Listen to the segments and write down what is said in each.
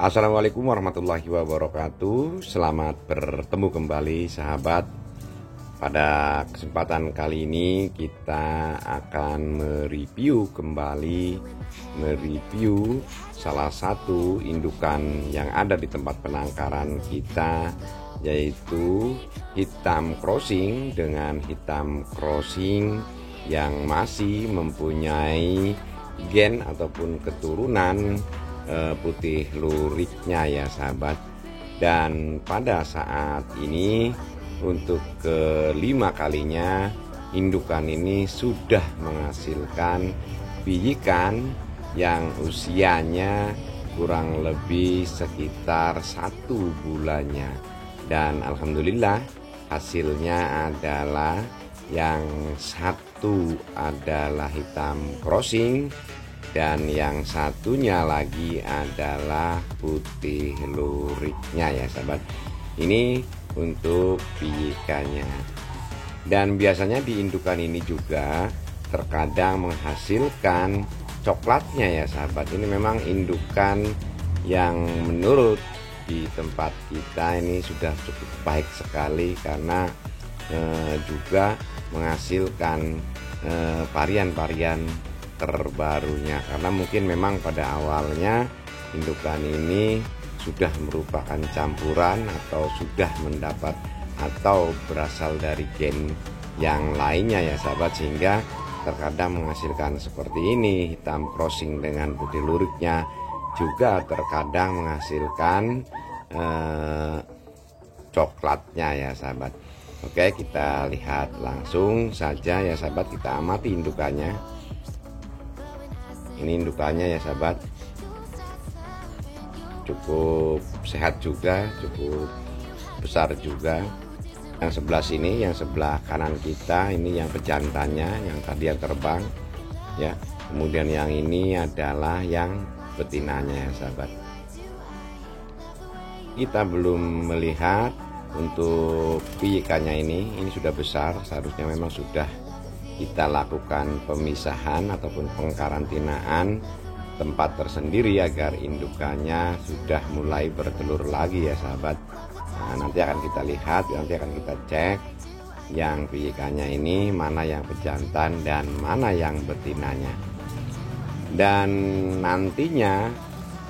Assalamualaikum warahmatullahi wabarakatuh. Selamat bertemu kembali sahabat. Pada kesempatan kali ini kita akan mereview salah satu indukan yang ada di tempat penangkaran kita, yaitu hitam crossing dengan hitam crossing yang masih mempunyai gen ataupun keturunan putih luriknya ya sahabat. Dan pada saat ini untuk kelima kalinya indukan ini sudah menghasilkan bijikan yang usianya kurang lebih sekitar 1 bulannya. Dan alhamdulillah hasilnya adalah yang satu adalah hitam crossing dan yang satunya lagi adalah putih luriknya ya sahabat. Ini untuk bijikannya. Dan biasanya di indukan ini juga terkadang menghasilkan coklatnya ya sahabat. Ini memang indukan yang menurut di tempat kita ini sudah cukup baik sekali, karena juga menghasilkan varian-varian terbarunya. Karena mungkin memang pada awalnya indukan ini sudah merupakan campuran atau sudah mendapat atau berasal dari gen yang lainnya ya sahabat, sehingga terkadang menghasilkan seperti ini hitam crossing dengan putih luriknya, juga terkadang menghasilkan coklatnya ya sahabat. Oke, kita lihat langsung saja ya sahabat, kita amati indukannya. Ini indukannya ya sahabat, cukup sehat juga, cukup besar juga. Yang sebelah sini, yang sebelah kanan kita ini yang pejantannya, yang tadi yang terbang ya. Kemudian yang ini adalah yang betinanya ya sahabat. Kita belum melihat untuk bijikannya, ini sudah besar. Seharusnya memang sudah kita lakukan pemisahan ataupun pengkarantinaan tempat tersendiri agar indukannya sudah mulai bertelur lagi ya sahabat. Nah, nanti akan kita lihat, nanti akan kita cek yang bijikannya ini mana yang pejantan dan mana yang betinanya. Dan nantinya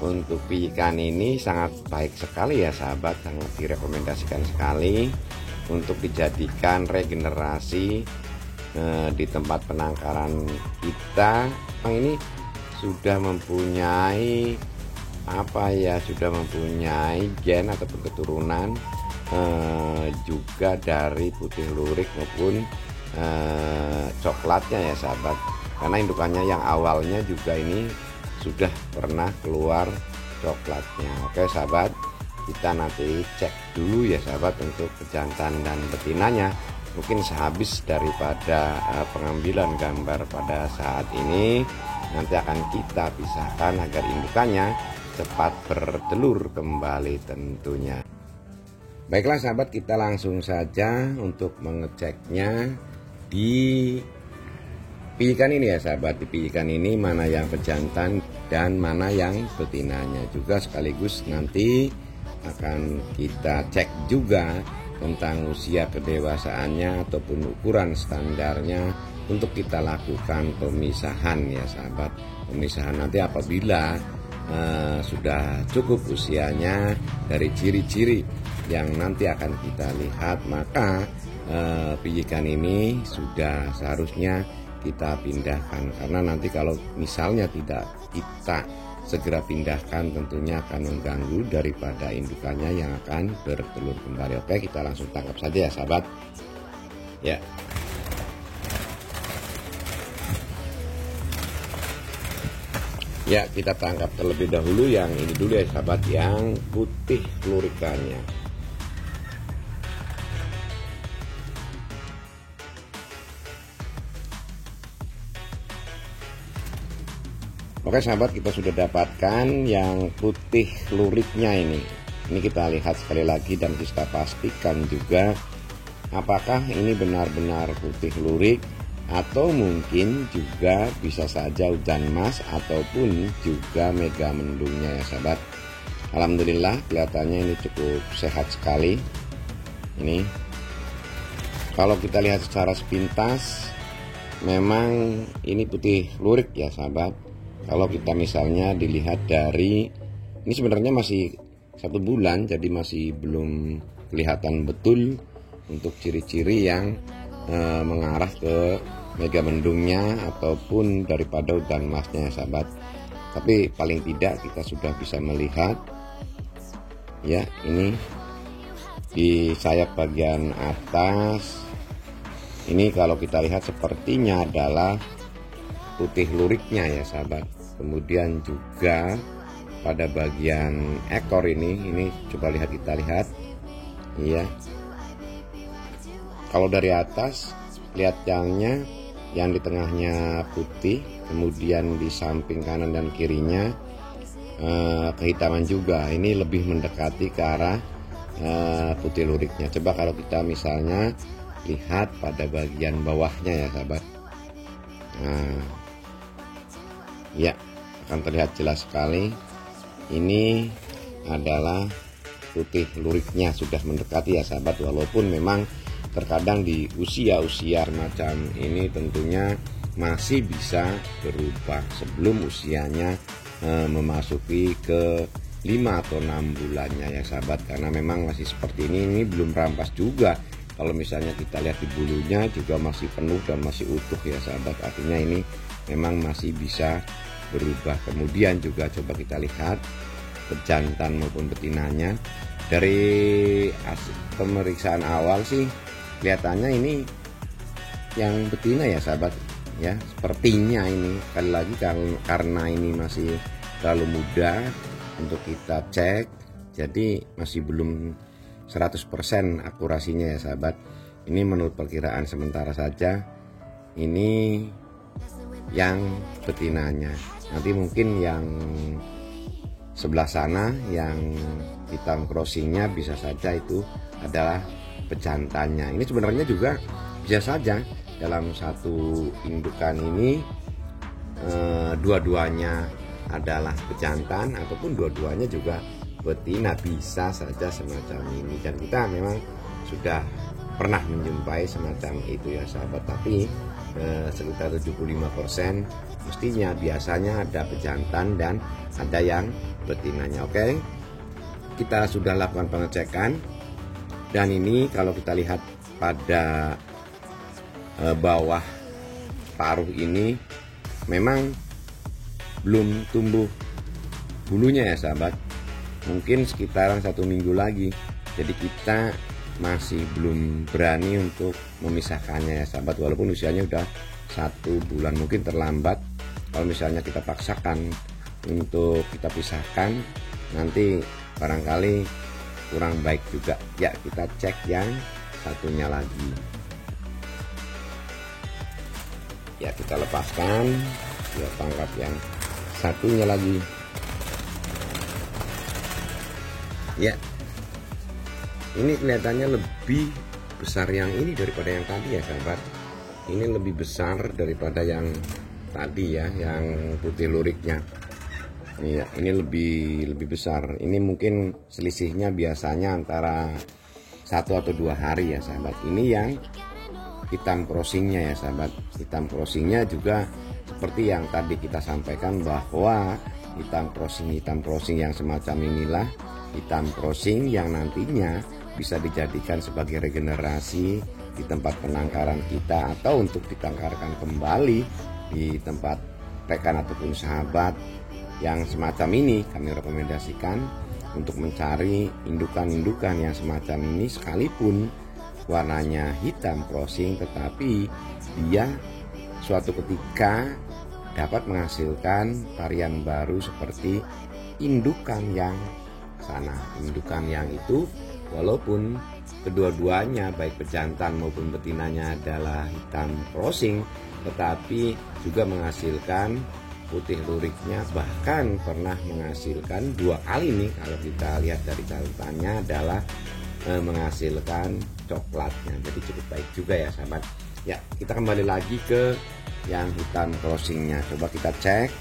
untuk bijikan ini sangat baik sekali ya sahabat, sangat direkomendasikan sekali untuk dijadikan regenerasi di tempat penangkaran kita. Ini sudah mempunyai sudah mempunyai gen ataupun keturunan juga dari putih lurik maupun coklatnya ya sahabat. Karena indukannya yang awalnya juga ini sudah pernah keluar coklatnya. Oke sahabat, kita nanti cek dulu ya sahabat untuk pejantan dan betinanya. Mungkin sehabis daripada pengambilan gambar pada saat ini, nanti akan kita pisahkan agar indukannya cepat bertelur kembali tentunya. Baiklah sahabat, kita langsung saja untuk mengeceknya di bijikan ini ya sahabat. Di bijikan ini mana yang pejantan dan mana yang betinanya, juga sekaligus nanti akan kita cek juga tentang usia kedewasaannya ataupun ukuran standarnya untuk kita lakukan pemisahan ya sahabat. Pemisahan nanti apabila sudah cukup usianya dari ciri-ciri yang nanti akan kita lihat, maka bijikan ini sudah seharusnya kita pindahkan. Karena nanti kalau misalnya tidak kita segera pindahkan, tentunya akan mengganggu daripada indukannya yang akan bertelur kembali. Oke, kita langsung tangkap saja ya sahabat ya. Ya, kita tangkap terlebih dahulu yang ini dulu ya sahabat, yang putih lurikannya. Oke sahabat, kita sudah dapatkan yang putih luriknya ini. Ini kita lihat sekali lagi dan kita pastikan juga apakah ini benar-benar putih lurik atau mungkin juga bisa saja hujan emas ataupun juga mega mendungnya ya sahabat. Alhamdulillah kelihatannya ini cukup sehat sekali. Ini kalau kita lihat secara sepintas memang ini putih lurik ya sahabat. Kalau kita misalnya dilihat dari ini sebenarnya masih 1 bulan, jadi masih belum kelihatan betul untuk ciri-ciri yang mengarah ke mega mendungnya ataupun daripada udan emasnya ya sahabat. Tapi paling tidak kita sudah bisa melihat ya, ini di sayap bagian atas ini kalau kita lihat sepertinya adalah putih luriknya ya sahabat. Kemudian juga pada bagian ekor ini coba kita lihat ya, kalau dari atas kelihatannya yang di tengahnya putih, kemudian di samping kanan dan kirinya kehitaman juga. Ini lebih mendekati ke arah putih luriknya. Coba kalau kita misalnya lihat pada bagian bawahnya ya sahabat. Nah, ya akan terlihat jelas sekali. Ini adalah putih luriknya sudah mendekati ya sahabat. Walaupun memang terkadang di usia-usia macam ini tentunya masih bisa berubah sebelum usianya memasuki ke 5 atau 6 bulannya ya sahabat, karena memang masih seperti ini belum rampas juga. Kalau misalnya kita lihat di bulunya juga masih penuh dan masih utuh ya sahabat, artinya ini memang masih bisa berubah. Kemudian juga coba kita lihat pejantan maupun betinanya. Dari pemeriksaan awal sih kelihatannya ini yang betina ya sahabat ya, sepertinya ini sekali lagi karena ini masih terlalu muda untuk kita cek, jadi masih belum 100% akurasinya ya sahabat. Ini menurut perkiraan sementara saja, ini yang betinanya. Nanti mungkin yang sebelah sana yang hitam crossingnya bisa saja itu adalah pejantannya. Ini sebenarnya juga bisa saja dalam satu indukan ini dua-duanya adalah pejantan ataupun dua-duanya juga betina, bisa saja semacam ini. Dan kita memang sudah pernah menjumpai semacam itu ya sahabat, tapi sekitar 75% mestinya biasanya ada pejantan dan ada yang betinanya. Oke, kita sudah lakukan pengecekan, dan ini kalau kita lihat pada bawah paruh ini memang belum tumbuh bulunya ya sahabat, mungkin sekitaran 1 minggu lagi. Jadi kita masih belum berani untuk memisahkannya ya sahabat, walaupun usianya udah 1 bulan. Mungkin terlambat kalau misalnya kita paksakan untuk kita pisahkan, nanti barangkali kurang baik juga ya. Kita cek yang satunya lagi ya, kita lepaskan ya, tangkap yang satunya lagi ya. Ini kelihatannya lebih besar yang ini daripada yang tadi ya sahabat. Ini lebih besar daripada yang tadi ya, yang putih luriknya. Iya, ini lebih besar. Ini mungkin selisihnya biasanya antara 1 atau 2 hari ya sahabat. Ini yang hitam crossingnya ya sahabat. Hitam crossingnya juga seperti yang tadi kita sampaikan, bahwa hitam crossing yang semacam inilah hitam crossing yang nantinya bisa dijadikan sebagai regenerasi di tempat penangkaran kita, atau untuk ditangkarkan kembali di tempat rekan ataupun sahabat yang semacam ini. Kami rekomendasikan untuk mencari indukan-indukan yang semacam ini, sekalipun warnanya hitam crossing, tetapi dia suatu ketika dapat menghasilkan varian baru seperti indukan yang sana. Indukan yang itu walaupun kedua-duanya baik pejantan maupun betinanya adalah hitam crossing, tetapi juga menghasilkan putih luriknya, bahkan pernah menghasilkan 2 kali nih. Kalau kita lihat dari catatannya adalah menghasilkan coklatnya, jadi cukup baik juga ya sahabat ya. Kita kembali lagi ke yang hitam crossingnya, coba kita cek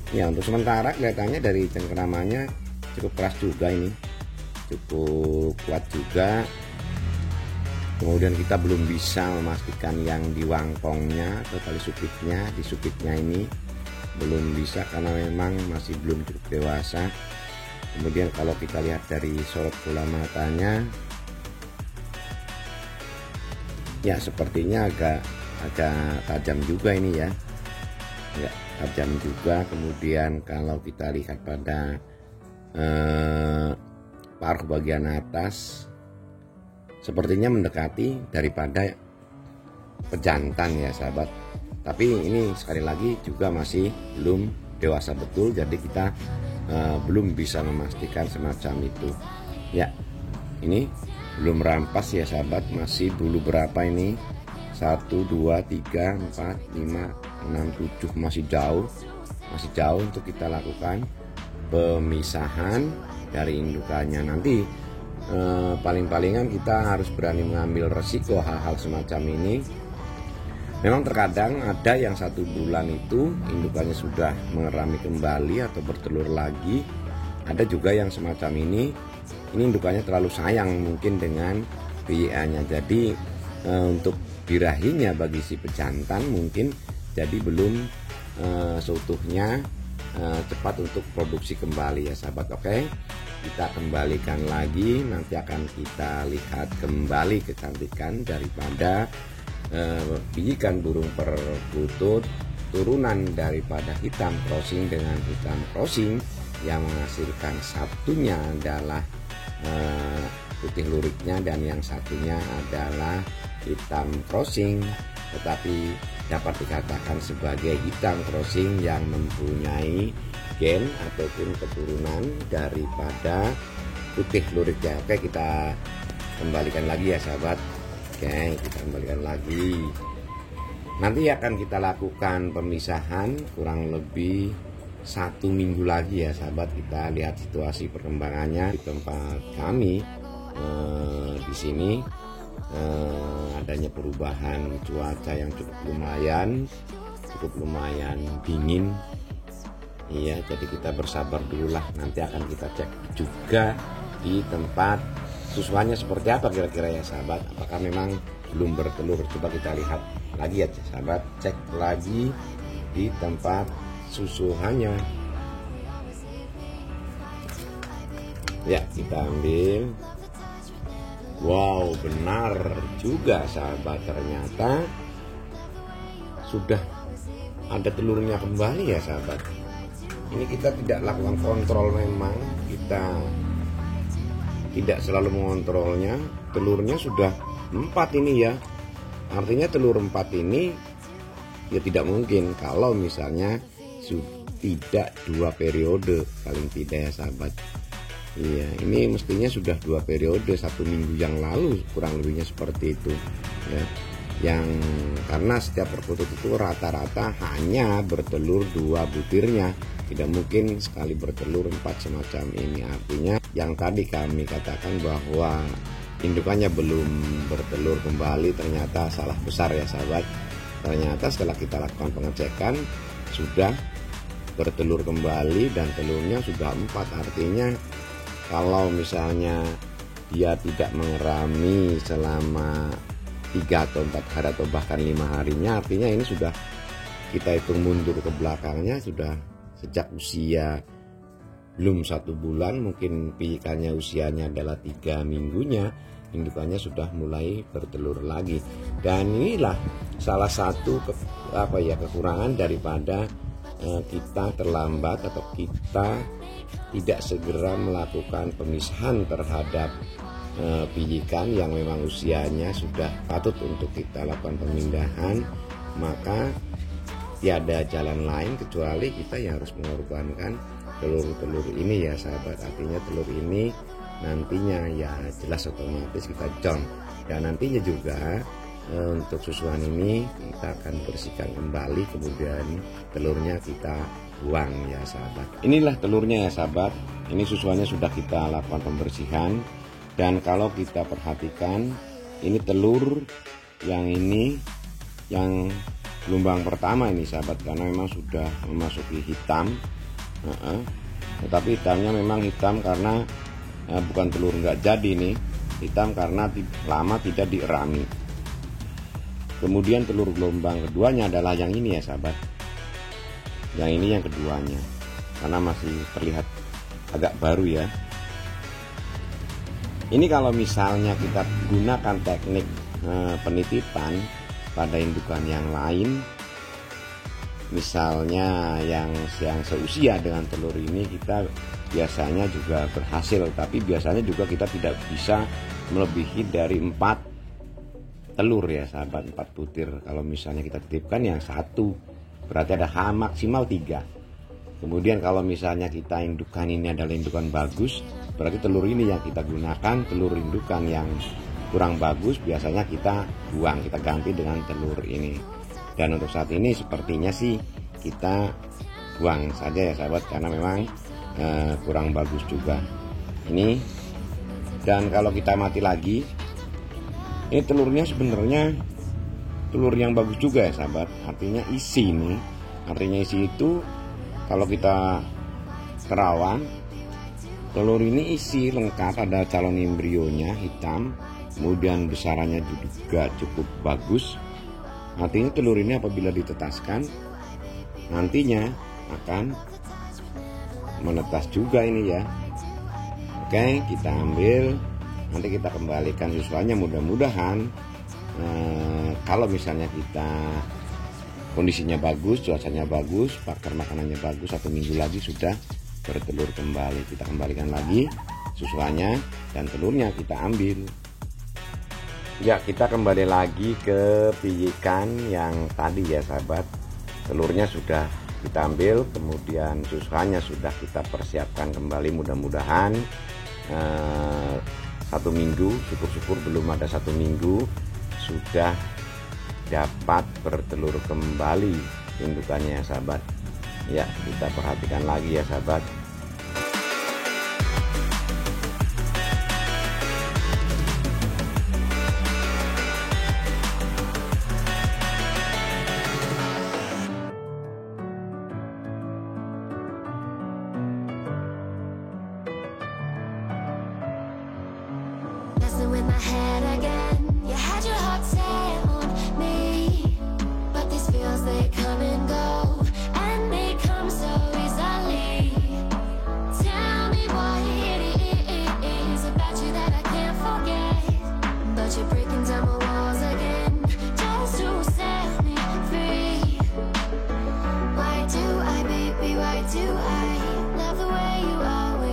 Ya, untuk sementara kelihatannya dari cengkeramannya cukup keras juga, ini cukup kuat juga. Kemudian kita belum bisa memastikan yang di wangkongnya atau tali supitnya, di supitnya ini belum bisa karena memang masih belum cukup dewasa. Kemudian kalau kita lihat dari sorot bola matanya, ya sepertinya agak tajam juga ini ya, tajam juga. Kemudian kalau kita lihat pada paruh bagian atas, sepertinya mendekati daripada pejantan ya sahabat. Tapi ini sekali lagi juga masih belum dewasa betul, jadi kita belum bisa memastikan semacam itu ya. Ini belum rampas ya sahabat, masih bulu berapa ini, 1 2 3 4 5 6 7, masih jauh untuk kita lakukan pemisahan dari indukannya. Nanti paling-palingan kita harus berani mengambil resiko hal-hal semacam ini. Memang terkadang ada yang 1 bulan itu indukannya sudah mengerami kembali atau bertelur lagi. Ada juga yang semacam ini indukannya terlalu sayang mungkin dengan PYA-nya. Jadi untuk birahinya bagi si pejantan mungkin jadi belum seutuhnya cepat untuk produksi kembali ya sahabat. Oke, kita kembalikan lagi, nanti akan kita lihat kembali kecantikan daripada bijikan burung perkutut turunan daripada hitam crossing dengan hitam crossing yang menghasilkan satunya adalah putih luriknya dan yang satunya adalah hitam crossing, tetapi dapat dikatakan sebagai hitam crossing yang mempunyai gen ataupun keturunan daripada putih luriknya. Oke, kita kembalikan lagi ya sahabat. Oke, kita kembalikan lagi. Nanti akan kita lakukan pemisahan kurang lebih 1 minggu lagi ya sahabat. Kita lihat situasi perkembangannya di tempat kami di sini. Adanya perubahan cuaca yang cukup lumayan dingin. Iya, jadi kita bersabar dulu lah. Nanti akan kita cek juga di tempat susuannya seperti apa kira-kira ya sahabat. Apakah memang belum bertelur? Coba kita lihat lagi ya sahabat, cek lagi di tempat susuannya. Ya, kita ambil. Wow, benar juga sahabat, ternyata sudah ada telurnya kembali ya sahabat. Ini kita tidak lakukan kontrol, memang kita tidak selalu mengontrolnya. Telurnya sudah 4 ini ya, artinya telur 4 ini ya tidak mungkin kalau misalnya tidak 2 periode paling tidak ya sahabat. Iya, ini mestinya sudah 2 periode, 1 minggu yang lalu kurang lebihnya seperti itu ya. Yang karena setiap perkutut itu rata-rata hanya bertelur 2 butirnya, tidak mungkin sekali bertelur 4 semacam ini. Artinya yang tadi kami katakan bahwa indukannya belum bertelur kembali ternyata salah besar ya sahabat. Ternyata setelah kita lakukan pengecekan sudah bertelur kembali dan telurnya sudah 4. Artinya kalau misalnya dia tidak mengerami selama 3 atau 4 hari atau bahkan 5 harinya, artinya ini sudah kita hitung mundur ke belakangnya, sudah sejak usia belum 1 bulan, mungkin pijikannya usianya adalah 3 minggunya, indukannya sudah mulai bertelur lagi. Dan inilah salah satu kekurangan daripada kita terlambat atau kita tidak segera melakukan pemisahan terhadap pijikan yang memang usianya sudah patut untuk kita lakukan pemindahan. Maka tiada jalan lain kecuali kita yang harus mengorbankan telur-telur ini ya sahabat. Artinya telur ini nantinya ya jelas otomatis kita con, dan nantinya juga untuk susuan ini kita akan bersihkan kembali, kemudian telurnya kita buang ya sahabat. Inilah telurnya ya sahabat. Ini susuannya sudah kita lakukan pembersihan, dan kalau kita perhatikan ini telur yang ini yang gelombang pertama ini sahabat, karena memang sudah memasuki hitam Tetapi hitamnya memang hitam karena bukan telur nggak jadi nih, hitam karena lama tidak dierami. Kemudian telur gelombang keduanya adalah yang ini ya sahabat, yang ini yang keduanya, karena masih terlihat agak baru ya. Ini kalau misalnya kita gunakan teknik penitipan pada indukan yang lain, misalnya yang seusia dengan telur ini, kita biasanya juga berhasil, tapi biasanya juga kita tidak bisa melebihi dari 4 telur ya sahabat, 4 butir. Kalau misalnya kita titipkan yang 1, berarti ada maksimal 3. Kemudian kalau misalnya kita indukan ini adalah indukan bagus, berarti telur ini yang kita gunakan. Telur indukan yang kurang bagus biasanya kita buang, kita ganti dengan telur ini. Dan untuk saat ini sepertinya sih kita buang saja ya sahabat, karena memang kurang bagus juga ini. Dan kalau kita mati lagi, ini telurnya sebenarnya telur yang bagus juga ya sahabat, artinya isi nih. Artinya isi itu kalau kita terawang, telur ini isi lengkap, ada calon embrionya hitam, kemudian besarannya juga cukup bagus. Artinya telur ini apabila ditetaskan nantinya akan menetas juga ini ya. Oke, kita ambil, nanti kita kembalikan siswanya. Mudah-mudahan kalau misalnya kita kondisinya bagus, cuacanya bagus, pakan makanannya bagus, 1 minggu lagi sudah bertelur kembali. Kita kembalikan lagi susuannya dan telurnya kita ambil. Ya, kita kembali lagi ke pijikan yang tadi ya sahabat. Telurnya sudah kita ambil, kemudian susuannya sudah kita persiapkan kembali. Mudah-mudahan 1 minggu, syukur-syukur belum ada 1 minggu, sudah dapat bertelur kembali indukannya ya sahabat. Ya, kita perhatikan lagi ya sahabat. With my head again, you had your heart set on me, but these feels they come and go, and they come so easily. Tell me what it is about you that I can't forget, but you're breaking down my walls again just to set me free. Why do I, baby, why do I love the way you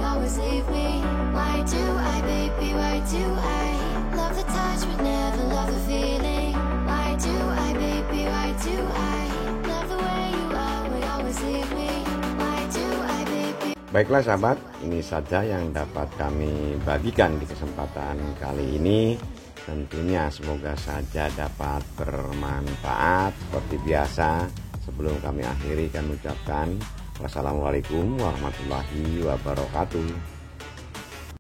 always leave me? Why do I, baby, why do I love the touch but never love the feeling? Why do I, baby, why do I love the way you always leave me? Why do I, baby? Baiklah sahabat, ini saja yang dapat kami bagikan di kesempatan kali ini. Tentunya semoga saja dapat bermanfaat. Seperti biasa, sebelum kami akhiri kami ucapkan wassalamualaikum warahmatullahi wabarakatuh.